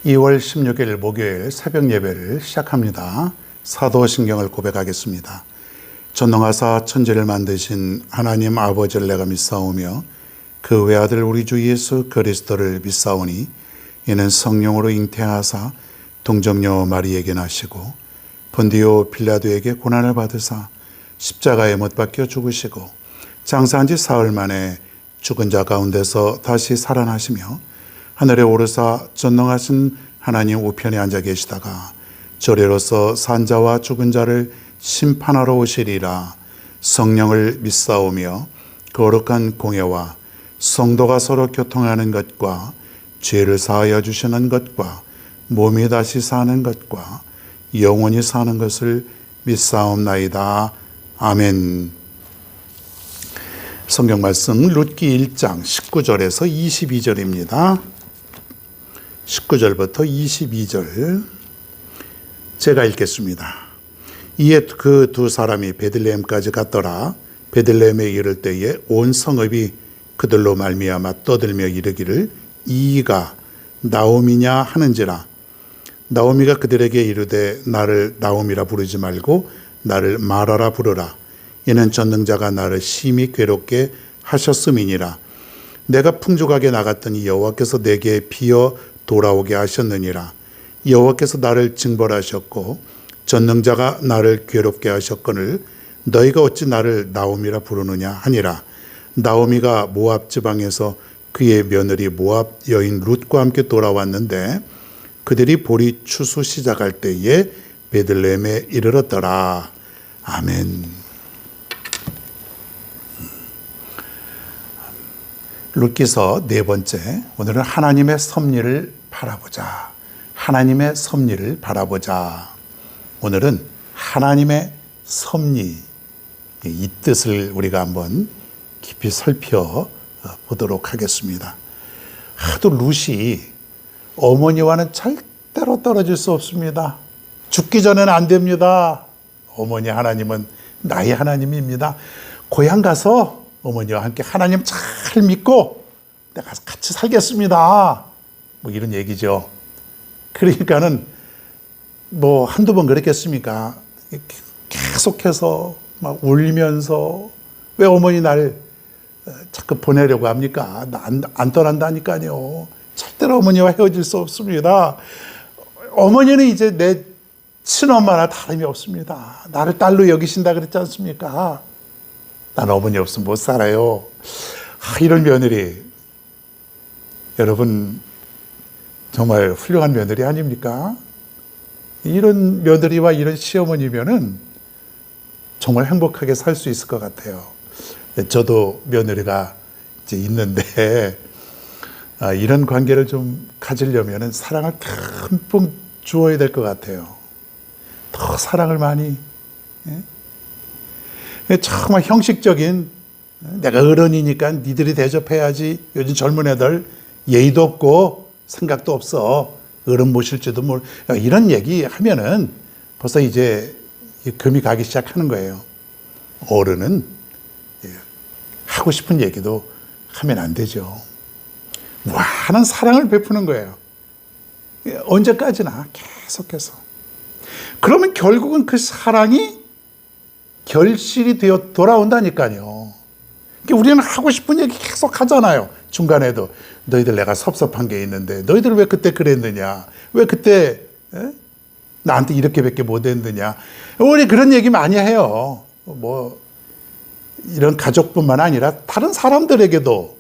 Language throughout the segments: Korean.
2월 16일 목요일 새벽 예배를 시작합니다. 사도신경을 고백하겠습니다. 전능하사 천지를 만드신 하나님 아버지를 내가 믿사오며 그 외아들 우리 주 예수 그리스도를 믿사오니 이는 성령으로 잉태하사 동정녀 마리에게 나시고 본디오 빌라도에게 고난을 받으사 십자가에 못 박혀 죽으시고 장사한 지 사흘 만에 죽은 자 가운데서 다시 살아나시며 하늘에 오르사 전능하신 하나님 우편에 앉아 계시다가 저리로서 산자와 죽은 자를 심판하러 오시리라. 성령을 믿사오며 거룩한 공예와 성도가 서로 교통하는 것과 죄를 사하여 주시는 것과 몸이 다시 사는 것과 영원히 사는 것을 믿사옵나이다. 아멘. 성경 말씀 룻기 1장 19절에서 22절입니다. 19절부터 22절 제가 읽겠습니다. 이에 그 두 사람이 베들레헴까지 갔더라. 베들레헴에 이를 때에 온 성읍이 그들로 말미암아 떠들며 이르기를 이가 나오미냐 하는지라. 나오미가 그들에게 이르되 나를 나오미라 부르지 말고 나를 마라라 부르라. 이는 전능자가 나를 심히 괴롭게 하셨음이니라. 내가 풍족하게 나갔더니 여호와께서 내게 비어 돌아오게 하셨느니라. 여호와께서 나를 징벌하셨고 전능자가 나를 괴롭게 하셨거늘 너희가 어찌 나를 나오미라 부르느냐 하니라. 나오미가 모압 지방에서 그의 며느리 모압 여인 룻과 함께 돌아왔는데 그들이 보리 추수 시작할 때에 베들레헴에 이르렀더라. 아멘. 룻기서 네 번째, 오늘은 하나님의 섭리를 바라보자. 하나님의 섭리를 바라보자. 오늘은 하나님의 섭리, 이 뜻을 우리가 한번 깊이 살펴보도록 하겠습니다. 하도 룻이 어머니와는 절대로 떨어질 수 없습니다. 죽기 전에는 안 됩니다. 어머니 하나님은 나의 하나님입니다. 고향 가서 어머니와 함께 하나님 잘 믿고 내가 같이 살겠습니다. 뭐 이런 얘기죠. 그러니까는 뭐 한두 번 그랬겠습니까? 계속해서 막 울면서 왜 어머니 날 자꾸 보내려고 합니까? 나 안 떠난다니까요. 절대로 어머니와 헤어질 수 없습니다. 어머니는 이제 내 친엄마나 다름이 없습니다. 나를 딸로 여기신다 그랬지 않습니까? 난 어머니 없으면 못 살아요. 이런 며느리, 여러분 정말 훌륭한 며느리 아닙니까? 이런 며느리와 이런 시어머니면은 정말 행복하게 살 수 있을 것 같아요. 저도 며느리가 이제 있는데 이런 관계를 좀 가지려면은 사랑을 듬뿍 주어야 될 것 같아요. 더 사랑을 많이. 정말 형식적인 내가 어른이니까 니들이 대접해야지. 요즘 젊은 애들 예의도 없고 생각도 없어. 어른 모실지도 모르. 이런 얘기 하면은 벌써 이제 금이 가기 시작하는 거예요. 어른은 하고 싶은 얘기도 하면 안 되죠. 무한한 사랑을 베푸는 거예요. 언제까지나 계속해서. 그러면 결국은 그 사랑이 결실이 되어 돌아온다니까요. 우리는 하고 싶은 얘기 계속 하잖아요. 중간에도 너희들 내가 섭섭한 게 있는데 너희들 왜 그때 그랬느냐, 왜 그때 나한테 이렇게밖에 못했느냐. 우리 그런 얘기 많이 해요. 뭐 이런 가족뿐만 아니라 다른 사람들에게도.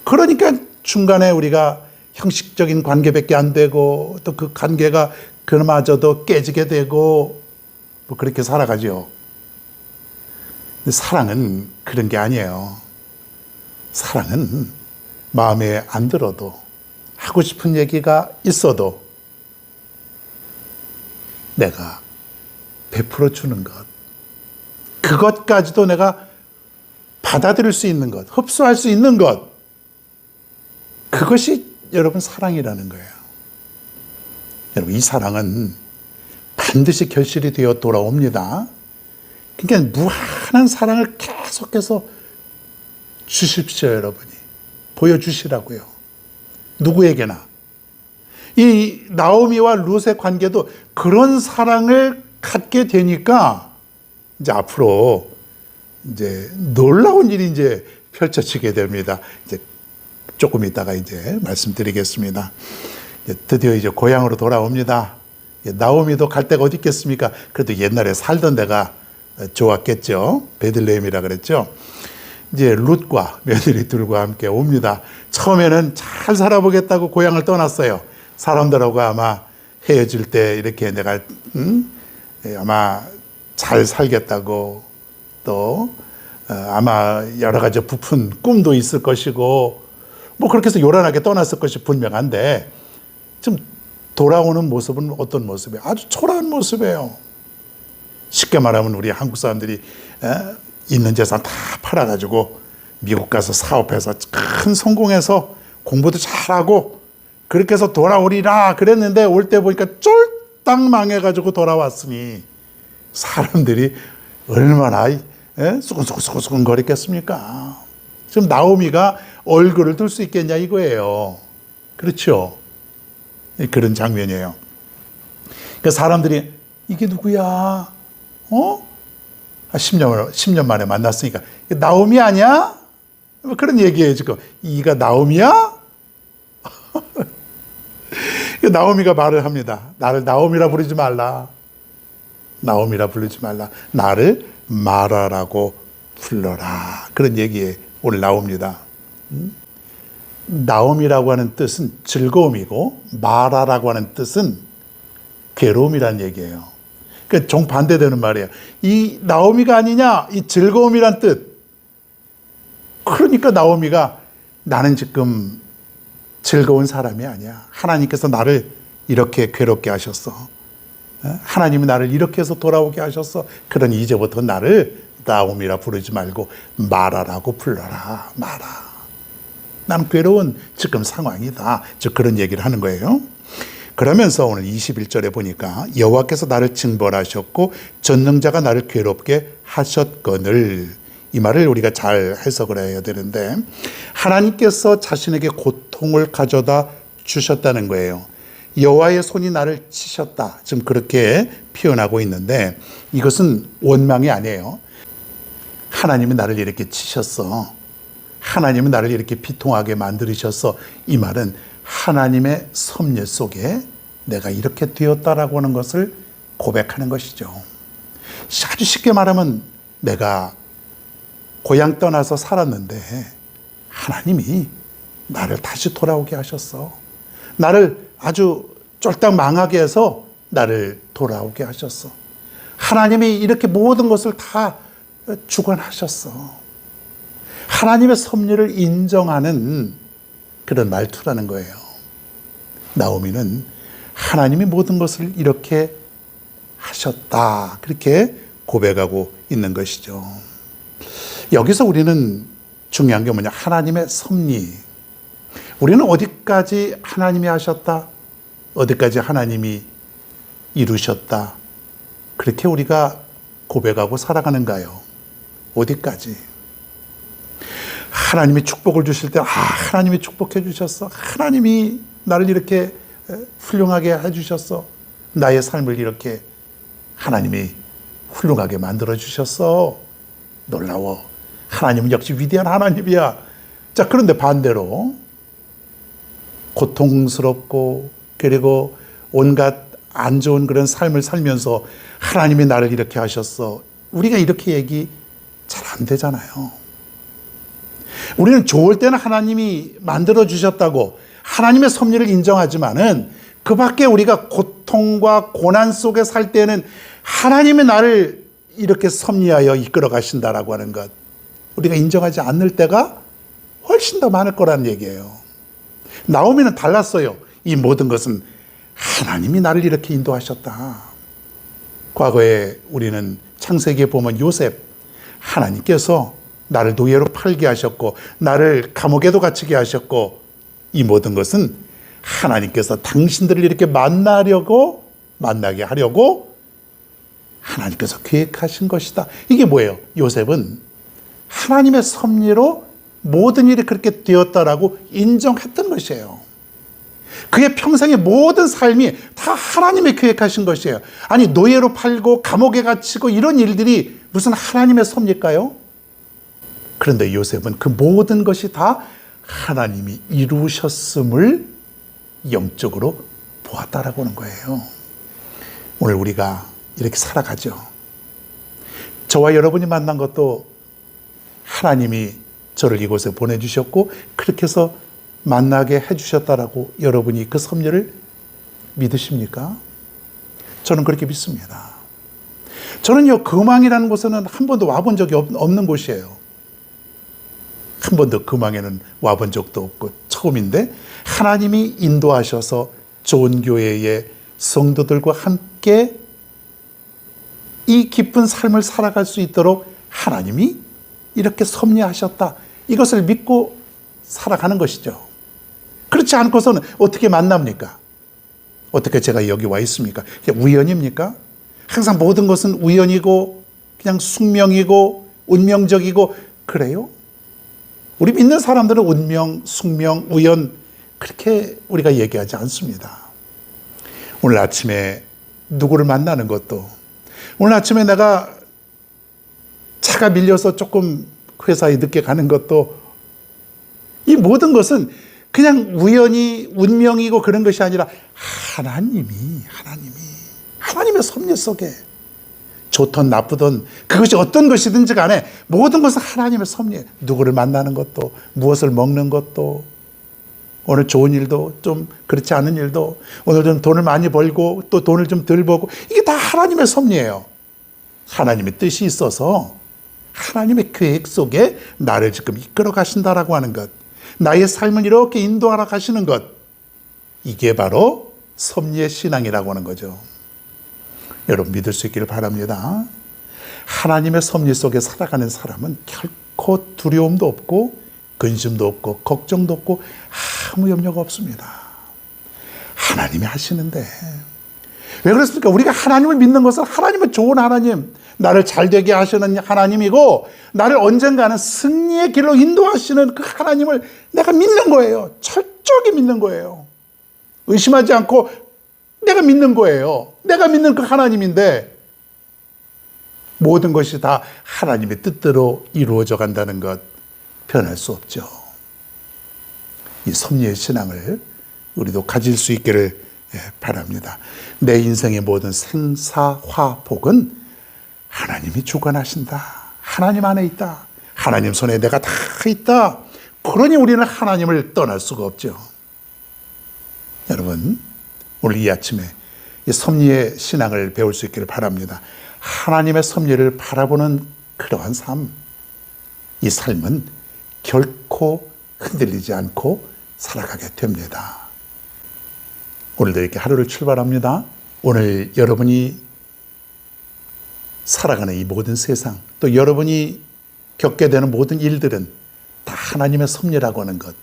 그러니까 중간에 우리가 형식적인 관계밖에 안 되고 또 그 관계가 그마저도 깨지게 되고 뭐 그렇게 살아가죠. 사랑은 그런 게 아니에요. 사랑은 마음에 안 들어도 하고 싶은 얘기가 있어도 내가 베풀어 주는 것, 그것까지도 내가 받아들일 수 있는 것, 흡수할 수 있는 것, 그것이 여러분 사랑이라는 거예요. 여러분 이 사랑은 반드시 결실이 되어 돌아옵니다. 그러니까 무한한 사랑을 계속해서 주십시오, 여러분이. 보여주시라고요. 누구에게나. 이 나오미와 룻의 관계도 그런 사랑을 갖게 되니까 이제 앞으로 이제 놀라운 일이 이제 펼쳐지게 됩니다. 이제 조금 있다가 이제 말씀드리겠습니다. 드디어 이제 고향으로 돌아옵니다. 나오미도 갈 데가 어디 있겠습니까? 그래도 옛날에 살던 데가 좋았겠죠. 베들레헴이라 그랬죠. 이제 룻과 며느리 둘과 함께 옵니다. 처음에는 잘 살아보겠다고 고향을 떠났어요. 사람들하고 아마 헤어질 때 이렇게 내가 아마 잘 살겠다고 또 아마 여러 가지 부푼 꿈도 있을 것이고 뭐 그렇게 해서 요란하게 떠났을 것이 분명한데 지금 돌아오는 모습은 어떤 모습이에요? 아주 초라한 모습이에요. 쉽게 말하면 우리 한국 사람들이 있는 재산 다 팔아가지고 미국 가서 사업해서 큰 성공해서 공부도 잘하고 그렇게 해서 돌아오리라 그랬는데 올 때 보니까 쫄딱 망해가지고 돌아왔으니 사람들이 얼마나 수근수근 거렸겠습니까? 지금 나오미가 얼굴을 들 수 있겠냐 이거예요. 그렇죠? 그런 장면이에요. 그 사람들이 이게 누구야? 10년 만에 만났으니까 나오미 아니야? 그런 얘기예요 지금. 이가 나오미야? 나오미가 말을 합니다. 나를 나오미라 부르지 말라. 나오미라 부르지 말라. 나를 마라라고 불러라. 그런 얘기에 오늘 나옵니다. 나오미라고 하는 뜻은 즐거움이고 마라라고 하는 뜻은 괴로움이란 얘기예요. 그러니까 정반대되는 말이에요. 이 나오미가 아니냐? 이 즐거움이란 뜻. 그러니까 나오미가 나는 지금 즐거운 사람이 아니야. 하나님께서 나를 이렇게 괴롭게 하셨어. 하나님이 나를 이렇게 해서 돌아오게 하셨어. 그러니 이제부터 나를 나오미라 부르지 말고 마라라고 불러라. 마라. 난 괴로운 지금 상황이다. 즉 그런 얘기를 하는 거예요. 그러면서 오늘 21절에 보니까 여호와께서 나를 징벌하셨고 전능자가 나를 괴롭게 하셨거늘. 이 말을 우리가 잘 해석을 해야 되는데 하나님께서 자신에게 고통을 가져다 주셨다는 거예요. 여호와의 손이 나를 치셨다. 지금 그렇게 표현하고 있는데 이것은 원망이 아니에요. 하나님이 나를 이렇게 치셨어. 하나님이 나를 이렇게 비통하게 만들으셨어. 이 말은 하나님의 섭리 속에 내가 이렇게 되었다라고 하는 것을 고백하는 것이죠. 아주 쉽게 말하면 내가 고향 떠나서 살았는데 하나님이 나를 다시 돌아오게 하셨어. 나를 아주 쫄딱 망하게 해서 나를 돌아오게 하셨어. 하나님이 이렇게 모든 것을 다 주관하셨어. 하나님의 섭리를 인정하는 그런 말투라는 거예요. 나오미는 하나님이 모든 것을 이렇게 하셨다. 그렇게 고백하고 있는 것이죠. 여기서 우리는 중요한 게 뭐냐? 하나님의 섭리. 우리는 어디까지 하나님이 하셨다? 어디까지 하나님이 이루셨다? 그렇게 우리가 고백하고 살아가는가요? 어디까지? 하나님이 축복을 주실 때 하나님이 축복해 주셨어. 하나님이 나를 이렇게 훌륭하게 해주셨어. 나의 삶을 이렇게 하나님이 훌륭하게 만들어 주셨어. 놀라워. 하나님은 역시 위대한 하나님이야. 자, 그런데 반대로 고통스럽고 그리고 온갖 안 좋은 그런 삶을 살면서 하나님이 나를 이렇게 하셨어. 우리가 이렇게 얘기 잘 안 되잖아요. 우리는 좋을 때는 하나님이 만들어 주셨다고 하나님의 섭리를 인정하지만은 그 밖에 우리가 고통과 고난 속에 살 때는 하나님이 나를 이렇게 섭리하여 이끌어 가신다라고 하는 것 우리가 인정하지 않을 때가 훨씬 더 많을 거라는 얘기예요. 나오미는 달랐어요. 이 모든 것은 하나님이 나를 이렇게 인도하셨다. 과거에 우리는 창세기에 보면 요셉 하나님께서 나를 노예로 팔게 하셨고 나를 감옥에도 갇히게 하셨고 이 모든 것은 하나님께서 당신들을 이렇게 만나게 하려고 하나님께서 계획하신 것이다. 이게 뭐예요? 요셉은 하나님의 섭리로 모든 일이 그렇게 되었다라고 인정했던 것이에요. 그의 평생의 모든 삶이 다 하나님이 계획하신 것이에요. 아니, 노예로 팔고 감옥에 갇히고 이런 일들이 무슨 하나님의 섭일까요? 그런데 요셉은 그 모든 것이 다 하나님이 이루셨음을 영적으로 보았다라고 하는 거예요. 오늘 우리가 이렇게 살아가죠. 저와 여러분이 만난 것도 하나님이 저를 이곳에 보내주셨고 그렇게 해서 만나게 해주셨다라고 여러분이 그 섭리를 믿으십니까? 저는 그렇게 믿습니다. 저는요, 금왕이라는 곳에는 한 번도 와본 적이 없는 곳이에요. 한 번도 금왕에는 와본 적도 없고 처음인데 하나님이 인도하셔서 좋은 교회의 성도들과 함께 이 깊은 삶을 살아갈 수 있도록 하나님이 이렇게 섭리하셨다. 이것을 믿고 살아가는 것이죠. 그렇지 않고서는 어떻게 만납니까? 어떻게 제가 여기 와 있습니까? 그냥 우연입니까? 항상 모든 것은 우연이고 그냥 숙명이고 운명적이고 그래요? 우리 믿는 사람들은 운명, 숙명, 우연 그렇게 우리가 얘기하지 않습니다. 오늘 아침에 누구를 만나는 것도, 오늘 아침에 내가 차가 밀려서 조금 회사에 늦게 가는 것도, 이 모든 것은 그냥 우연히 운명이고 그런 것이 아니라 하나님의 섭리 속에 좋든 나쁘든 그것이 어떤 것이든지 간에 모든 것은 하나님의 섭리에, 누구를 만나는 것도, 무엇을 먹는 것도, 오늘 좋은 일도 좀 그렇지 않은 일도, 오늘 좀 돈을 많이 벌고 또 돈을 좀 덜 벌고, 이게 다 하나님의 섭리예요. 하나님의 뜻이 있어서 하나님의 계획 속에 나를 지금 이끌어 가신다라고 하는 것, 나의 삶을 이렇게 인도하러 가시는 것, 이게 바로 섭리의 신앙이라고 하는 거죠. 여러분 믿을 수 있기를 바랍니다. 하나님의 섭리 속에 살아가는 사람은 결코 두려움도 없고 근심도 없고 걱정도 없고 아무 염려가 없습니다. 하나님이 하시는데 왜 그렇습니까? 우리가 하나님을 믿는 것은 하나님은 좋은 하나님, 나를 잘되게 하시는 하나님이고 나를 언젠가는 승리의 길로 인도하시는 그 하나님을 내가 믿는 거예요. 철저하게 믿는 거예요. 의심하지 않고 내가 믿는 거예요. 내가 믿는 그 하나님인데 모든 것이 다 하나님의 뜻대로 이루어져 간다는 것 변할 수 없죠. 이 섭리의 신앙을 우리도 가질 수 있기를 바랍니다. 내 인생의 모든 생사화복은 하나님이 주관하신다. 하나님 안에 있다. 하나님 손에 내가 다 있다. 그러니 우리는 하나님을 떠날 수가 없죠. 여러분, 오늘 이 아침에 이 섭리의 신앙을 배울 수 있기를 바랍니다. 하나님의 섭리를 바라보는 그러한 삶, 이 삶은 결코 흔들리지 않고 살아가게 됩니다. 오늘도 이렇게 하루를 출발합니다. 오늘 여러분이 살아가는 이 모든 세상, 또 여러분이 겪게 되는 모든 일들은 다 하나님의 섭리라고 하는 것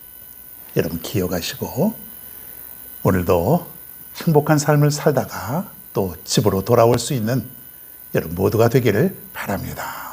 여러분 기억하시고 오늘도 행복한 삶을 살다가 또 집으로 돌아올 수 있는 여러분 모두가 되기를 바랍니다.